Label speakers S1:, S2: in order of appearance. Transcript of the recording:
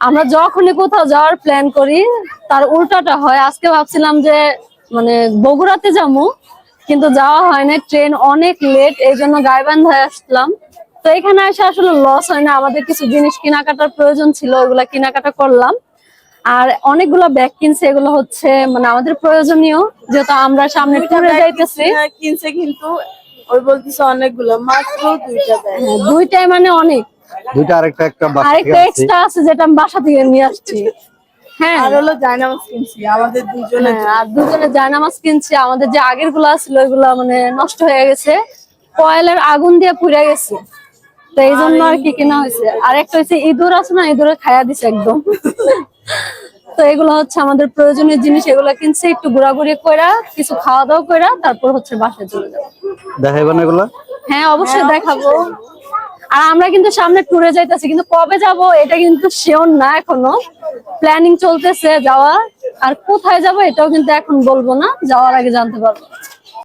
S1: আমরা যখনই কোথাও যাওয়ার প্ল্যান করি তার উল্টাটা হয়। আজকে ভাবছিলাম যে মানে বগুড়াতে যাবো, কিন্তু যাওয়া হয় না, ট্রেন অনেক লেট, এই জন্য গাইবান্ধায় আসলাম। তো এখানে এসে আসলে লস হয় না, আমাদের কিছু জিনিস কেনাকাটার প্রয়োজন ছিল, ওইগুলা কেনাকাটা করলাম। আর অনেকগুলো ব্যাগ কিনছে, এগুলো হচ্ছে মানে আমাদের প্রয়োজনীয়, যেহেতু আমরা সামনে ট্যুরে যাইতেছি।
S2: কিনছে কিন্তু ওই বলতেছে অনেকগুলো, মাত্র দুইটা ব্যাগ।
S1: দুইটাই মানে অনেক,
S3: দুইটা আরেকটা একটা বাসা থেকে
S1: আরেকটা
S3: আনছি।
S1: এক্সট্রা আছে যেটা আমি বাসা থেকে নিয়ে আসছি। হ্যাঁ,
S2: আর হলো জায়নামাজ কিনছি আমাদের দুজনের
S1: হ্যাঁ,
S2: জন্য।
S1: আর দুজনে জায়নামাজ কিনছি। আমাদের যে আগের গুলা ছিল ওইগুলা মানে নষ্ট হয়ে গেছে, কয়লার আগুন দিয়ে পুড়ে গেছে, তো এই জন্য আর কি কেনা হয়েছে। আর একটা হচ্ছে ইঁদুর আছে না, ইঁদুরে খায়া দিছে একদম। তো এগুলো হচ্ছে আমাদের প্রয়োজনীয় জিনিস, এগুলো কিনছি, একটু ঘোরাঘুরি কইরা কিছু খাওয়া দাওয়া কইরা তারপর হচ্ছে বাসায় চলে যাবো।
S3: দেখাইবেন এগুলা?
S1: হ্যাঁ, অবশ্যই দেখাবো। আর আমরা কিন্তু সামনে ট্যুরে যাইতেছি, কিন্তু কবে যাব এটা কিন্তু শিওর না, এখনো প্ল্যানিং চলতেছে যাওয়া। আর কোথায় যাব এটাও কিন্তু এখন বলবো না, যাওয়ার আগে জানতে পারবো।